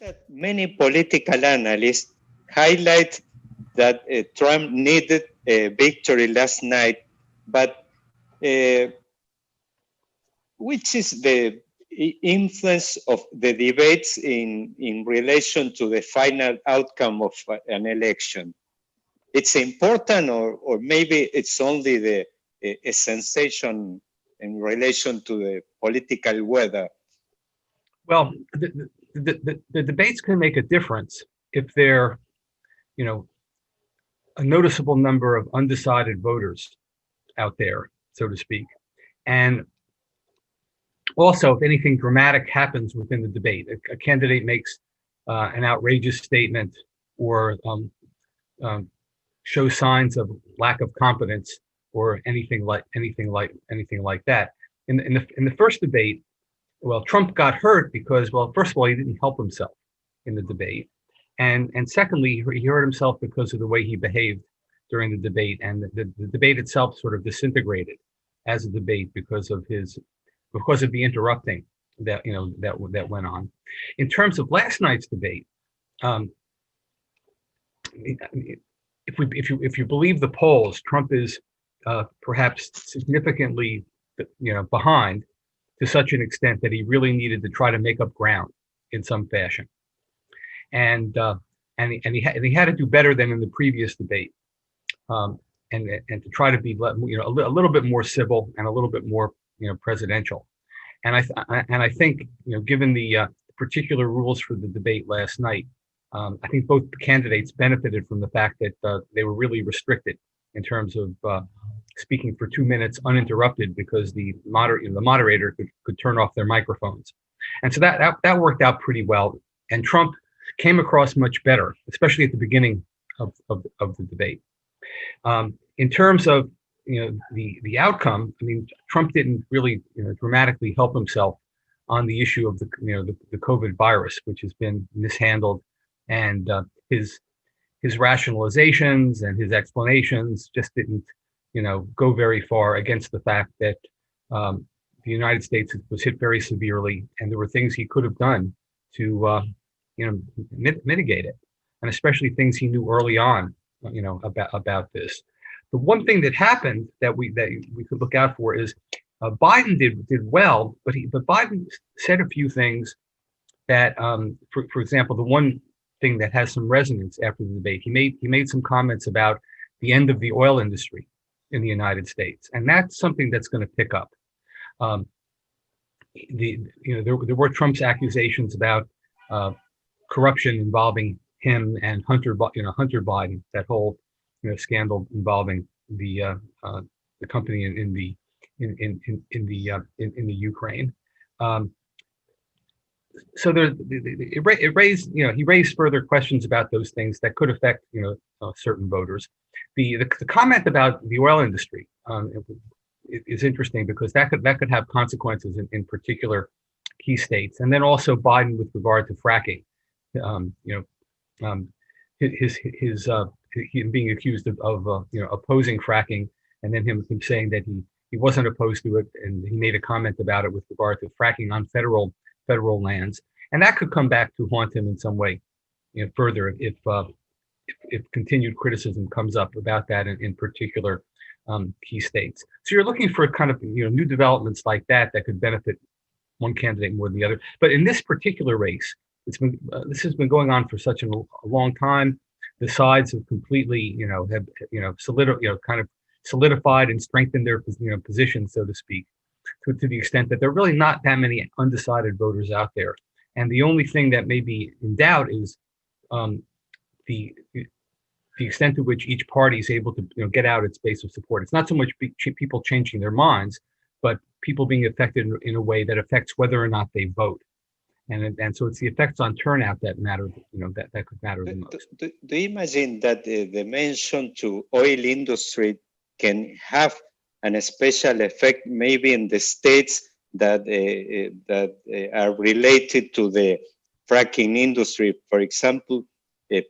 that many political analysts highlight that Trump needed a victory last night, but which is the influence of the debates in relation to the final outcome of an election? It's important, or maybe it's only a sensation in relation to the political weather? Well, the debates can make a difference if they're, a noticeable number of undecided voters out there, so to speak. And also, if anything dramatic happens within the debate, a candidate makes an outrageous statement or shows signs of lack of competence or anything like that. In the first debate, well, Trump got hurt because, well, first of all, he didn't help himself in the debate, and secondly, he hurt himself because of the way he behaved during the debate, and the debate itself sort of disintegrated as a debate because of the interrupting that that went on. In terms of last night's debate, if you believe the polls, Trump is perhaps significantly behind, to such an extent that he really needed to try to make up ground in some fashion, and he had to do better than in the previous debate, and to try to be a little bit more civil and a little bit more presidential, and I think given the particular rules for the debate last night, I think both candidates benefited from the fact that they were really restricted in terms of speaking for 2 minutes uninterrupted, because the moderator could turn off their microphones, and so that worked out pretty well. And Trump came across much better, especially at the beginning of the debate. In terms of the outcome, I mean, Trump didn't really dramatically help himself on the issue of the COVID virus, which has been mishandled, and his rationalizations and his explanations just didn't go very far against the fact that the United States was hit very severely, and there were things he could have done to mitigate it, and especially things he knew early on about this. The one thing that happened that we could look out for is Biden did well, but Biden said a few things that, for example, the one thing that has some resonance after the debate, he made some comments about the end of the oil industry in the United States, and that's something that's going to pick up. There were Trump's accusations about corruption involving him and Hunter Biden, that whole scandal involving the company in the Ukraine. So he raised further questions about those things that could affect certain voters. The comment about the oil industry is interesting, because that could have consequences in particular key states, and then also Biden with regard to fracking. Him being accused of opposing fracking, and then him saying that he wasn't opposed to it, and he made a comment about it with regard to fracking on federal lands, and that could come back to haunt him in some way further if continued criticism comes up about that in particular key states. So you're looking for kind of new developments like that could benefit one candidate more than the other. But in this particular race, this has been going on for such a long time. The sides have completely solidified and strengthened their position, so to speak, to the extent that there are really not that many undecided voters out there. And the only thing that may be in doubt is the extent to which each party is able to get out its base of support. It's not so much people changing their minds, but people being affected in a way that affects whether or not they vote. And so it's the effects on turnout that matter, that could matter the most. Do you imagine that the mention to oil industry can have an special effect maybe in the states that are related to the fracking industry? For example,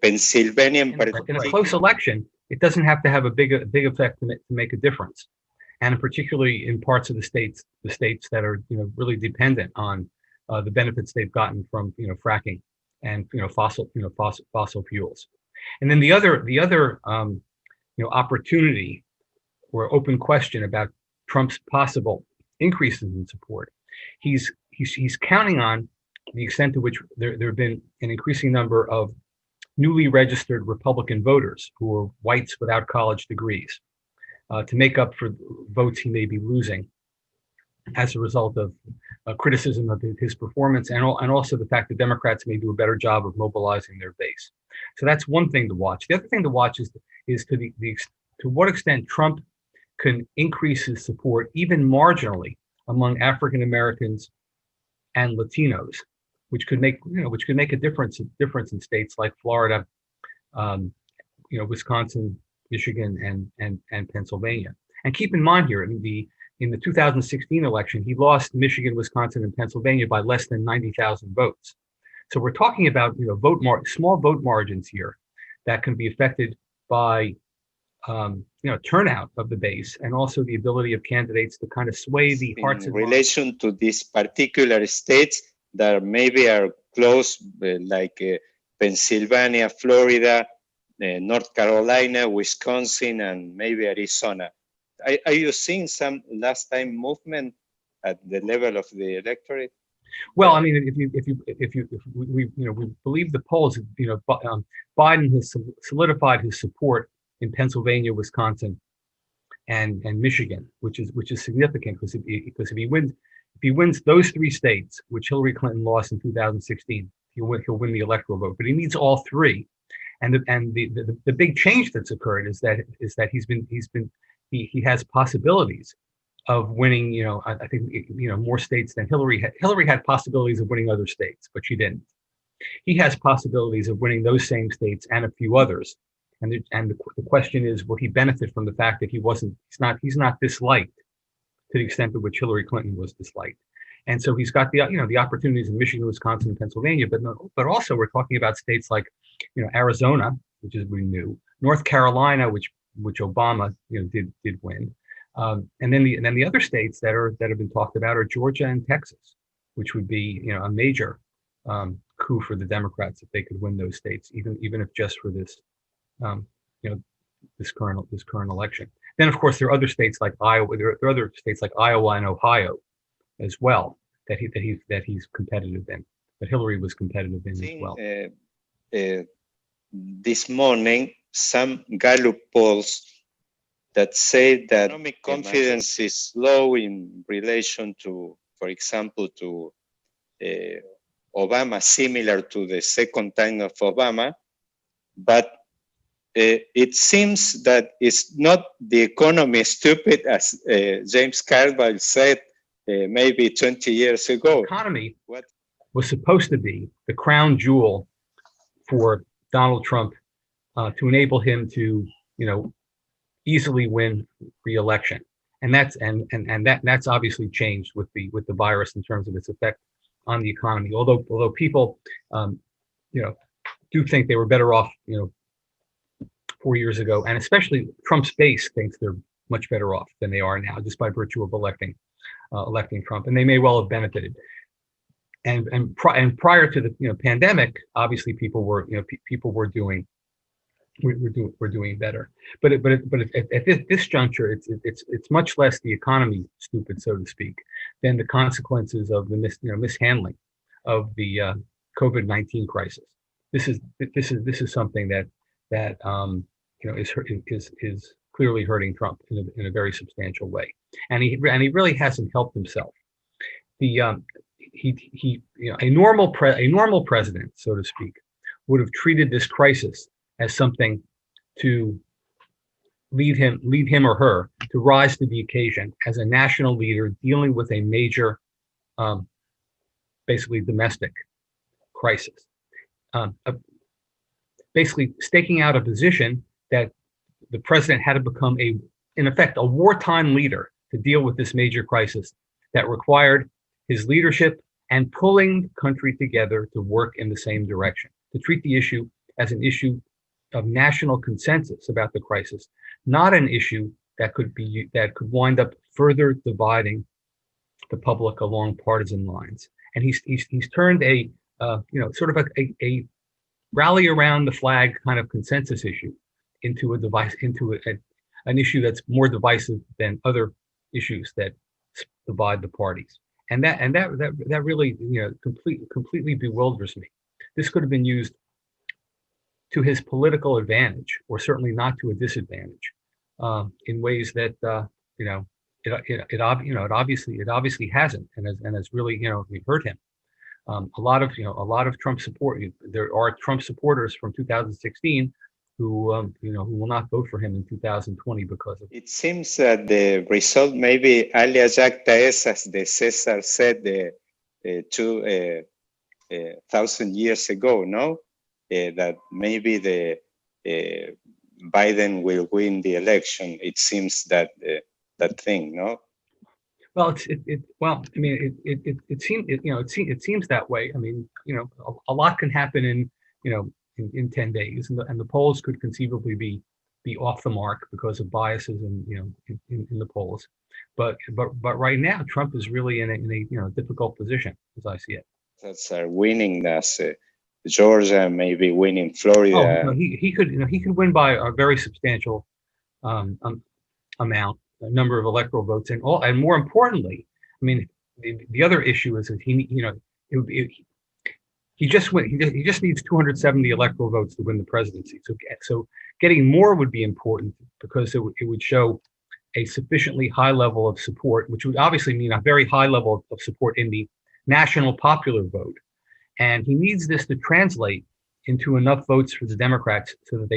Pennsylvania in particular. In a close election, it doesn't have to have a big effect to make a difference, and particularly in parts of the states that are really dependent on the benefits they've gotten from fracking and fossil fuels. And then the other opportunity or open question about Trump's possible increases in support. He's counting on the extent to which there have been an increasing number of newly registered Republican voters who are whites without college degrees to make up for votes he may be losing as a result of criticism of his performance, and also the fact that Democrats may do a better job of mobilizing their base. So that's one thing to watch. The other thing to watch is to what extent Trump can increase his support even marginally among African Americans and Latinos, which could make a difference in states like Florida, Wisconsin, Michigan, and Pennsylvania. And keep in mind here, in the 2016 election, he lost Michigan, Wisconsin, and Pennsylvania by less than 90,000 votes. So we're talking about small vote margins here that can be affected by turnout of the base, and also the ability of candidates to kind of sway the hearts in and relation minds to these particular states that maybe are close, like Pennsylvania, Florida, North Carolina, Wisconsin, and maybe Arizona. Are you seeing some last time movement at the level of the electorate? Well, I mean, if we believe the polls, Biden has solidified his support in Pennsylvania, Wisconsin, and Michigan, which is significant because if he wins those three states, which Hillary Clinton lost in 2016, he'll win the electoral vote. But he needs all three, and the big change that's occurred is that he has possibilities of winning. I think more states than Hillary had. Hillary had possibilities of winning other states, but she didn't. He has possibilities of winning those same states and a few others. And the question is, will he benefit from the fact that he's not disliked to the extent to which Hillary Clinton was disliked? And so he's got the opportunities in Michigan, Wisconsin, and Pennsylvania, but also we're talking about states like Arizona, which is we knew, North Carolina, which Obama did win, and then the other states that have been talked about are Georgia and Texas, which would be a major coup for the Democrats if they could win those states, even if just for this this current election. Then of course there are other states like Iowa. There are other states like Iowa and Ohio as well that he's competitive in. But Hillary was competitive in as well. This morning, some Gallup polls that say that economic confidence is low in relation to, for example, to Obama, similar to the second time of Obama, but it seems that it's not the economy stupid, as James Carville said maybe 20 years ago. The economy was supposed to be the crown jewel for Donald Trump to enable him to, easily win re-election, and that's obviously changed with the virus in terms of its effect on the economy. Although people, do think they were better off, 4 years ago, and especially Trump's base thinks they're much better off than they are now, just by virtue of electing Trump, and they may well have benefited. And prior to the pandemic, obviously people were doing better. But at this juncture, it's much less the economy stupid, so to speak, than the consequences of the mishandling of the COVID-19 crisis. This is something that is clearly hurting Trump in a very substantial way, and he really hasn't helped himself. A normal president, so to speak, would have treated this crisis as something to lead him or her to rise to the occasion as a national leader dealing with a major, basically domestic crisis. Basically staking out a position that the president had to become in effect, a wartime leader to deal with this major crisis that required his leadership and pulling the country together to work in the same direction, to treat the issue as an issue of national consensus about the crisis, not an issue that could wind up further dividing the public along partisan lines. And he's turned a sort of a rally around the flag kind of consensus issue into an issue that's more divisive than other issues that divide the parties. And that really, completely bewilders me. This could have been used to his political advantage, or certainly not to a disadvantage, in ways that it obviously hasn't, and has really hurt him. A lot of Trump support. There are Trump supporters from 2016 who will not vote for him in 2020 because of. It seems that the result maybe alias acta es, as the Caesar said, 2,000 years ago, no? That maybe the Biden will win the election. It seems that that thing, no? Well, it seems that way. I mean, a lot can happen in 10 days, and the polls could conceivably be off the mark because of biases in the polls. But right now, Trump is really in a difficult position, as I see it. That's winning as Georgia, maybe winning Florida. Oh, he could win by a very substantial amount, a number of electoral votes, and more importantly, I mean, the other issue is that he just needs 270 electoral votes to win the presidency. So getting more would be important, because it would show a sufficiently high level of support, which would obviously mean a very high level of support in the national popular vote. And he needs this to translate into enough votes for the Democrats so that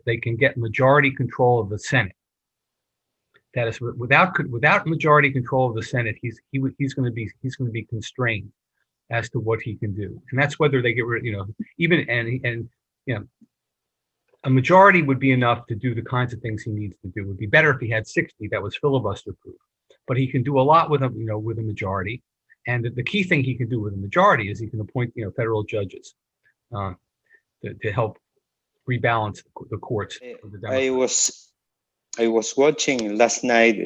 they can get majority control of the Senate. That is, without majority control of the Senate, he's going to be constrained as to what he can do, and that's whether they get rid, a majority would be enough to do the kinds of things he needs to do. It would be better if he had 60 that was filibuster proof, but he can do a lot with a majority. And the key thing he can do with a majority is he can appoint federal judges to help rebalance the courts. I was watching last night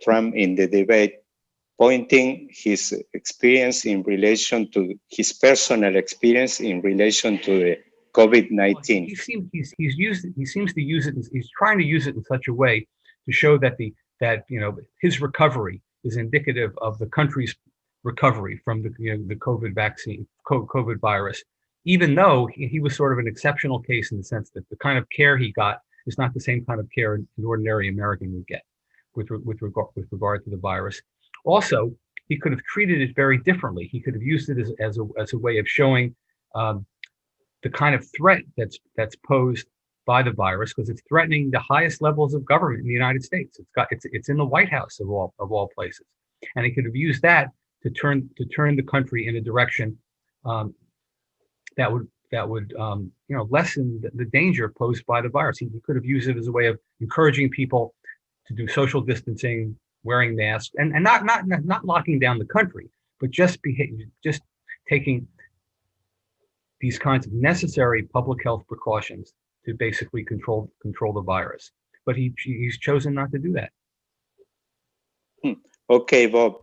Trump in the debate, pointing his experience in relation to his personal experience in relation to the COVID-19. He seems to use it. He's trying to use it in such a way to show that his recovery is indicative of the country's recovery from the COVID virus, even though he was sort of an exceptional case in the sense that the kind of care he got is not the same kind of care an ordinary American would get with regard to the virus. Also, he could have treated it very differently. He could have used it as a way of showing the kind of threat that's posed by the virus, because it's threatening the highest levels of government in the United States. It's in the White House of all places, and he could have used that to turn the country in a direction that would lessen the danger posed by the virus. He could have used it as a way of encouraging people to do social distancing, wearing masks, and not locking down the country, but just taking these kinds of necessary public health precautions to basically control the virus. But he's chosen not to do that. Okay, Bob.